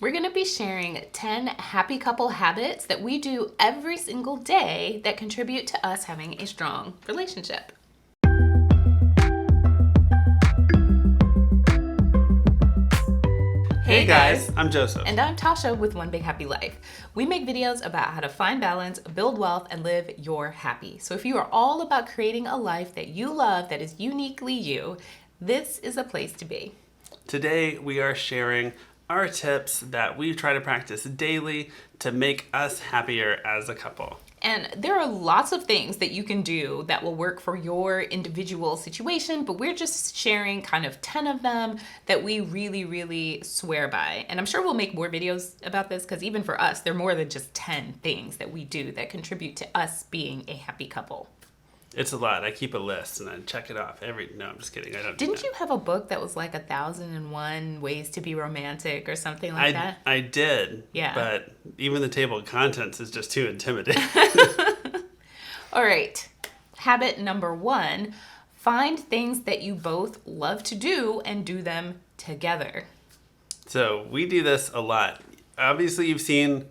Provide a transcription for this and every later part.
We're going to be sharing 10 happy couple habits that we do every single day that contribute to us having a strong relationship. Hey guys, I'm Joseph. And I'm Tasha with One Big Happy Life. We make videos about how to find balance, build wealth, and live your happy. So if you are all about creating a life that you love that is uniquely you, this is a place to be. Today we are sharing our tips that we try to practice daily to make us happier as a couple. And there are lots of things that you can do that will work for your individual situation, but we're just sharing kind of 10 of them that we really, really swear by. And I'm sure we'll make more videos about this because even for us, there are more than just 10 things that we do that contribute to us being a happy couple. It's a lot. I keep a list and I check it off No, I'm just kidding. I don't. Didn't you have a book that was like 1,001 ways to be romantic or something like that? I did. Yeah. But even the table of contents is just too intimidating. All right. Habit number 1, find things that you both love to do and do them together. So we do this a lot. Obviously, you've seen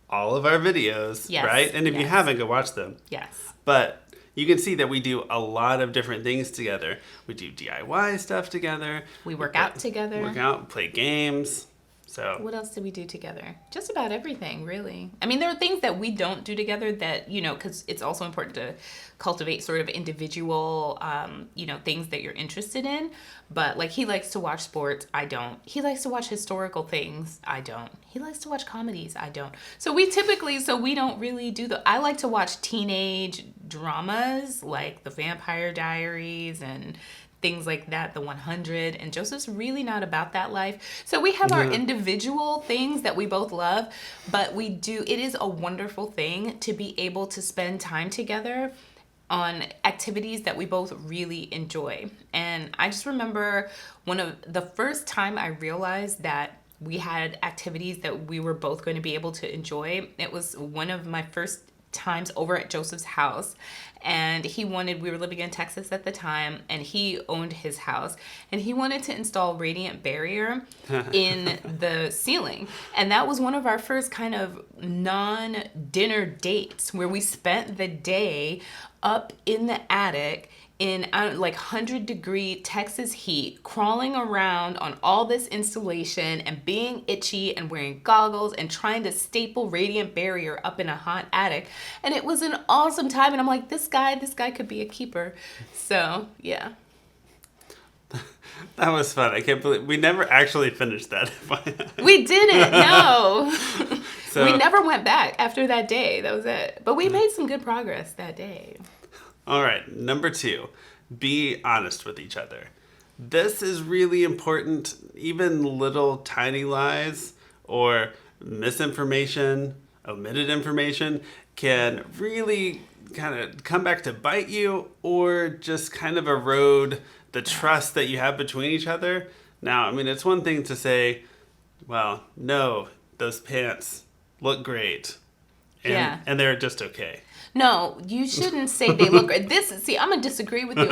all of our videos, yes, right? And if yes. you haven't, go watch them. Yes. But you can see that we do a lot of different things together. We do DIY stuff together. We work out together. Work out, play games. So what else do we do together? Just about everything, really. I mean, there are things that we don't do together that, because it's also important to cultivate sort of individual, things that you're interested in. But like he likes to watch sports, I don't. He likes to watch historical things, I don't. He likes to watch comedies, I don't. So we don't really do I like to watch teenage dramas like The Vampire Diaries and things like that, The 100, and Joseph's really not about that life. So we have our individual things that we both love, but it is a wonderful thing to be able to spend time together on activities that we both really enjoy. And I just remember one of the first time I realized that we had activities that we were both going to be able to enjoy. It was one of my first times over at Joseph's house, and we were living in Texas at the time, and he owned his house, and he wanted to install radiant barrier in the ceiling. And that was one of our first kind of non-dinner dates where we spent the day up in the attic in 100-degree Texas heat, crawling around on all this insulation and being itchy and wearing goggles and trying to staple radiant barrier up in a hot attic. And it was an awesome time. And I'm like, this guy could be a keeper. So, yeah. that was fun. I can't believe we never actually finished that. We didn't, no. So, we never went back after that day. That was it. But we made some good progress that day. All right, number 2, be honest with each other. This is really important. Even little tiny lies or misinformation, omitted information can really kind of come back to bite you or just kind of erode the trust that you have between each other. Now, I mean, it's one thing to say, well, no, those pants look great. And they're just okay. No, you shouldn't say they look great. I'm going to disagree with you.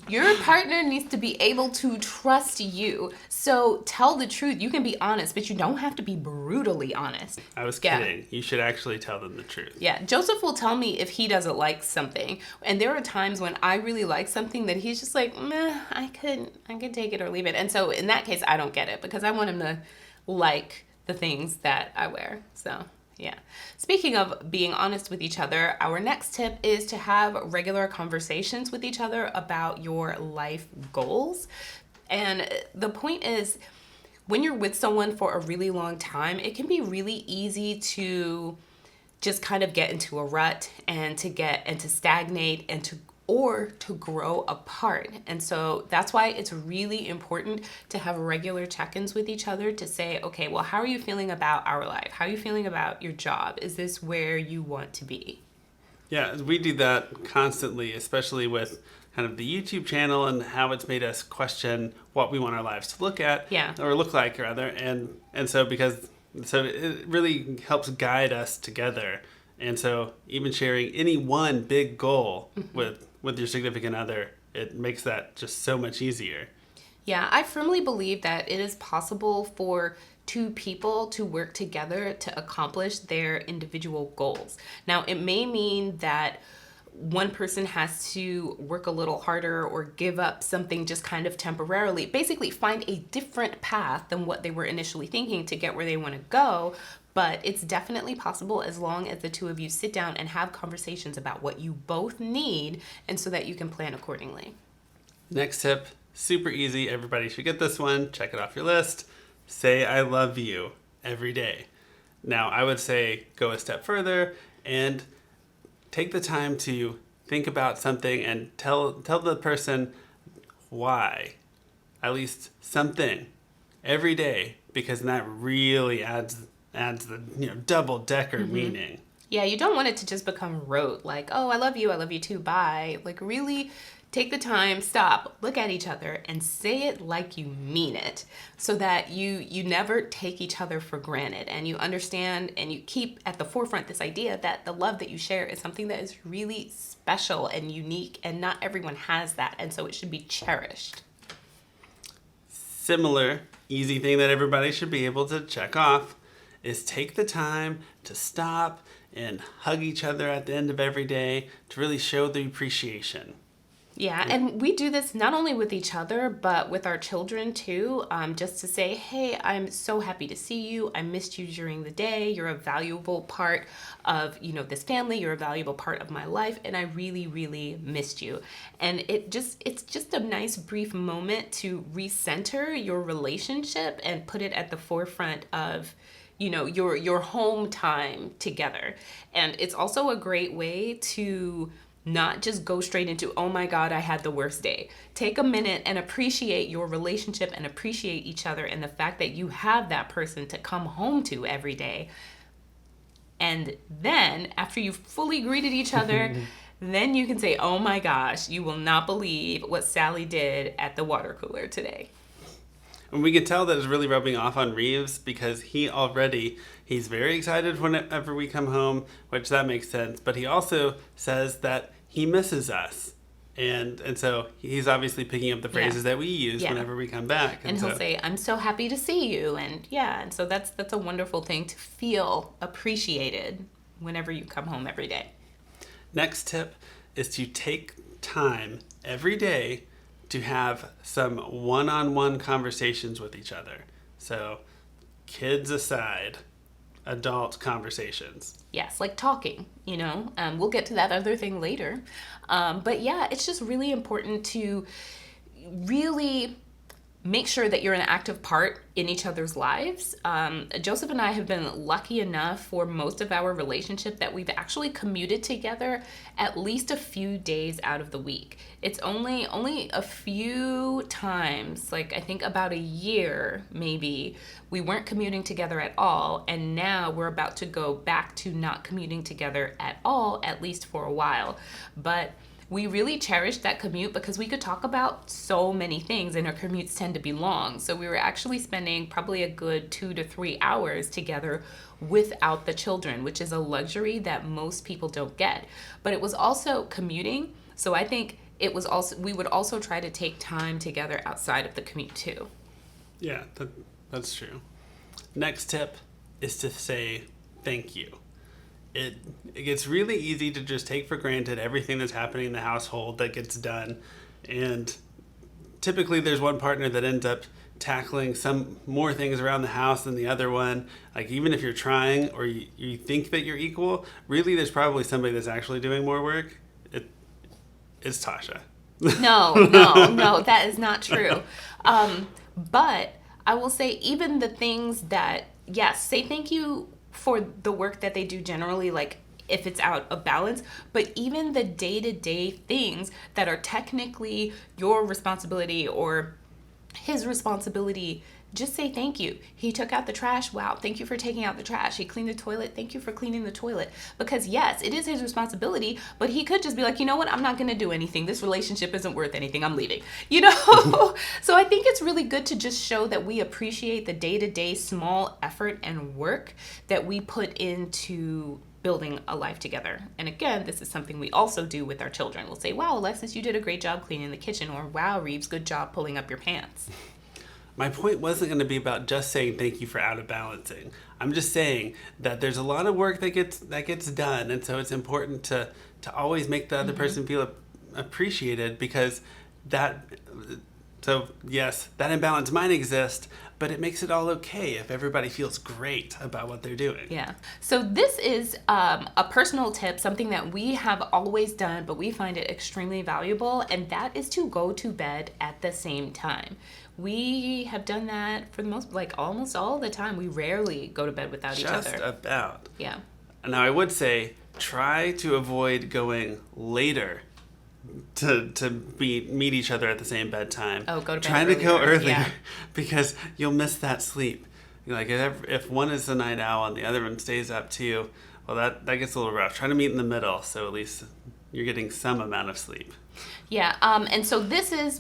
Your partner needs to be able to trust you. So tell the truth. You can be honest, but you don't have to be brutally honest. I was kidding. You should actually tell them the truth. Yeah. Joseph will tell me if he doesn't like something. And there are times when I really like something that he's just like, meh, I could take it or leave it. And so in that case, I don't get it because I want him to like the things that I wear. So yeah. Speaking of being honest with each other, our next tip is to have regular conversations with each other about your life goals. And the point is, when you're with someone for a really long time, it can be really easy to just kind of get into a rut and to stagnate and to grow apart. And so that's why it's really important to have regular check-ins with each other to say, okay, well, how are you feeling about our life? How are you feeling about your job? Is this where you want to be? Yeah, we do that constantly, especially with kind of the YouTube channel and how it's made us question what we want our lives to look at, or look like rather. And so it really helps guide us together. And so even sharing any one big goal with your significant other, it makes that just so much easier. Yeah, I firmly believe that it is possible for two people to work together to accomplish their individual goals. Now, it may mean that one person has to work a little harder or give up something just kind of temporarily, basically find a different path than what they were initially thinking to get where they want to go. But it's definitely possible as long as the two of you sit down and have conversations about what you both need, and so that you can plan accordingly. Next tip, super easy. Everybody should get this one. Check it off your list. Say I love you every day. Now, I would say go a step further and take the time to think about something and tell the person why. At least something every day, because that really adds the double decker meaning. Yeah, you don't want it to just become rote, like, oh, I love you too, bye. Like, really take the time, stop, look at each other, and say it like you mean it, so that you never take each other for granted, and you understand and you keep at the forefront this idea that the love that you share is something that is really special and unique, and not everyone has that, and so it should be cherished. Similar, easy thing that everybody should be able to check off is take the time to stop and hug each other at the end of every day to really show the appreciation. Yeah, and we do this not only with each other, but with our children too, just to say, hey, I'm so happy to see you. I missed you during the day. You're a valuable part of, this family. You're a valuable part of my life, and I really, really missed you. And it's just a nice brief moment to recenter your relationship and put it at the forefront of your home time together. And it's also a great way to not just go straight into, oh my God, I had the worst day. Take a minute and appreciate your relationship and appreciate each other and the fact that you have that person to come home to every day. And then after you've fully greeted each other, then you can say, oh my gosh, you will not believe what Sally did at the water cooler today. And we can tell that it's really rubbing off on Reeves because he's very excited whenever we come home, which that makes sense. But he also says that he misses us. And so he's obviously picking up the phrases that we use whenever we come back. And he'll say, I'm so happy to see you. And so that's a wonderful thing to feel appreciated whenever you come home every day. Next tip is to take time every day to have some one-on-one conversations with each other. So kids aside, adult conversations. Yes, like talking, we'll get to that other thing later. But yeah, it's just really important to really make sure that you're an active part in each other's lives. Joseph and I have been lucky enough for most of our relationship that we've actually commuted together at least a few days out of the week. It's only a few times, like I think about a year maybe, we weren't commuting together at all, and now we're about to go back to not commuting together at all, at least for a while. But we really cherished that commute because we could talk about so many things, and our commutes tend to be long. So we were actually spending probably a good 2 to 3 hours together without the children, which is a luxury that most people don't get. But it was also commuting. So I think we would also try to take time together outside of the commute too. Yeah, that's true. Next tip is to say thank you. It gets really easy to just take for granted everything that's happening in the household that gets done. And typically there's one partner that ends up tackling some more things around the house than the other one. Like even if you're trying or you think that you're equal, really there's probably somebody that's actually doing more work. It's Tasha. No, that is not true. But I will say even the things that, yes, say thank you for the work that they do generally, like if it's out of balance, but even the day-to-day things that are technically your responsibility or his responsibility, just say thank you. He took out the trash. Wow, thank you for taking out the trash. He cleaned the toilet. Thank you for cleaning the toilet. Because yes, it is his responsibility, but he could just be like, you know what? I'm not going to do anything. This relationship isn't worth anything. I'm leaving. So I think it's really good to just show that we appreciate the day-to-day small effort and work that we put into building a life together. And again, this is something we also do with our children. We'll say, wow, Alexis, you did a great job cleaning the kitchen, or wow, Reeves, good job pulling up your pants. My point wasn't going to be about just saying thank you for out of balancing. I'm just saying that there's a lot of work that gets done, and so it's important to always make the other person feel appreciated, because that. So yes, that imbalance might exist, but it makes it all okay if everybody feels great about what they're doing. Yeah. So this is a personal tip, something that we have always done, but we find it extremely valuable, and that is to go to bed at the same time. We have done that for the most, like almost all the time. We rarely go to bed without each other. Just about. Yeah. Now I would say try to avoid going later to meet each other at the same bedtime. Oh, go to bed Trying to go earlier, yeah. because you'll miss that sleep. Like if one is a night owl and the other one stays up too, well that gets a little rough. Try to meet in the middle, so at least you're getting some amount of sleep. Yeah, and so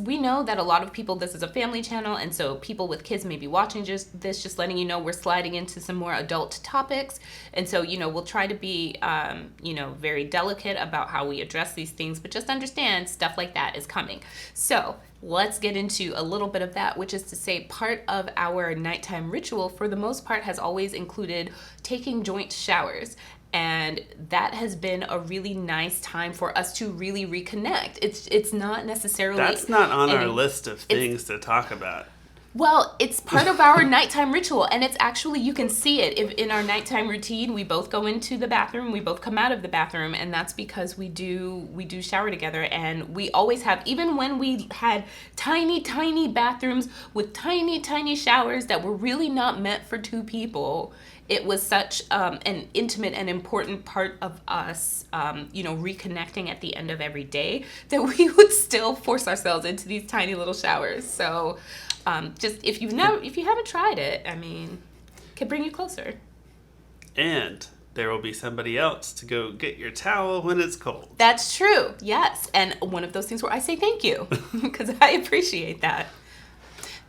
we know that a lot of people, this is a family channel, and so people with kids may be watching just letting you know we're sliding into some more adult topics. And so, we'll try to be, very delicate about how we address these things, but just understand stuff like that is coming. So let's get into a little bit of that, which is to say part of our nighttime ritual, for the most part, has always included taking joint showers. And that has been a really nice time for us to really reconnect. It's not necessarily... That's not on our list of things to talk about. Well, it's part of our nighttime ritual, and it's actually, you can see it. If in our nighttime routine, we both go into the bathroom, we both come out of the bathroom, and that's because we do shower together, and we always have, even when we had tiny, tiny bathrooms with tiny, tiny showers that were really not meant for two people, it was such an intimate and important part of us, reconnecting at the end of every day, that we would still force ourselves into these tiny little showers. So just if you haven't tried it, it could bring you closer. And there will be somebody else to go get your towel when it's cold. That's true. Yes. And one of those things where I say thank you, because I appreciate that.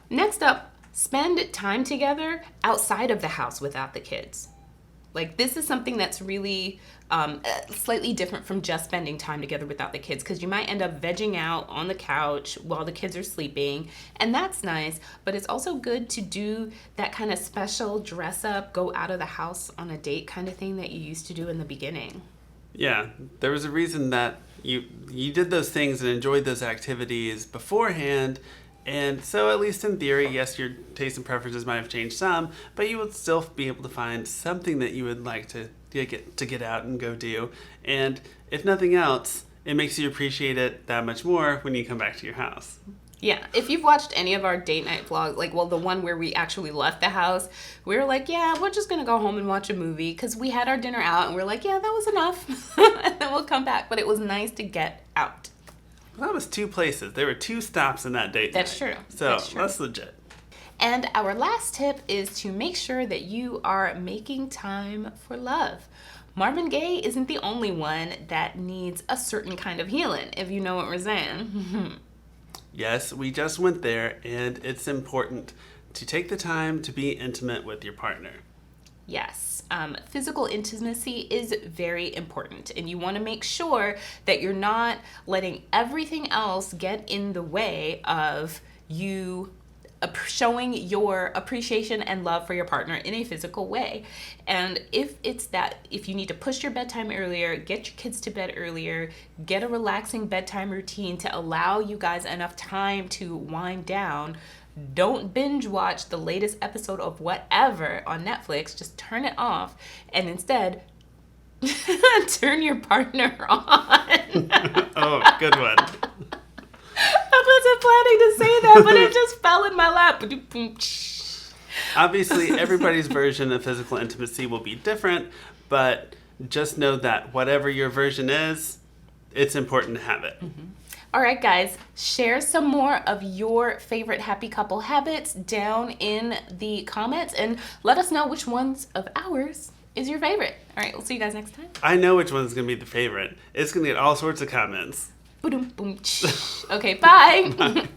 Next up, spend time together outside of the house without the kids. Like, this is something that's really slightly different from just spending time together without the kids, because you might end up vegging out on the couch while the kids are sleeping, and that's nice, but it's also good to do that kind of special dress up, go out of the house on a date kind of thing that you used to do in the beginning. Yeah, there was a reason that you did those things and enjoyed those activities beforehand. And so, at least in theory, yes, your tastes and preferences might have changed some, but you would still be able to find something that you would like to get out and go do. And if nothing else, it makes you appreciate it that much more when you come back to your house. Yeah, if you've watched any of our date night vlogs, the one where we actually left the house, we were like, yeah, we're just going to go home and watch a movie, because we had our dinner out, and we're like, yeah, that was enough, and then we'll come back. But it was nice to get out. Well, that was 2 places. There were 2 stops in that date That's night. true. So that's legit. And our last tip is to make sure that you are making time for love. Marvin Gaye isn't the only one that needs a certain kind of healing, if you know what we're saying. Yes, we just went there, and it's important to take the time to be intimate with your partner. Yes. Physical intimacy is very important, and you want to make sure that you're not letting everything else get in the way of you showing your appreciation and love for your partner in a physical way. And if you need to push your bedtime earlier, get your kids to bed earlier, get a relaxing bedtime routine to allow you guys enough time to wind down. Don't binge watch the latest episode of whatever on Netflix. Just turn it off, and instead turn your partner on. Oh, good one. I wasn't planning to say that, but it just fell in my lap. Obviously, everybody's version of physical intimacy will be different, but just know that whatever your version is, it's important to have it. Mm-hmm. All right, guys, share some more of your favorite happy couple habits down in the comments, and let us know which ones of ours is your favorite. All right, we'll see you guys next time. I know which one's going to be the favorite. It's going to get all sorts of comments. Boom, boom. Okay, bye. Bye.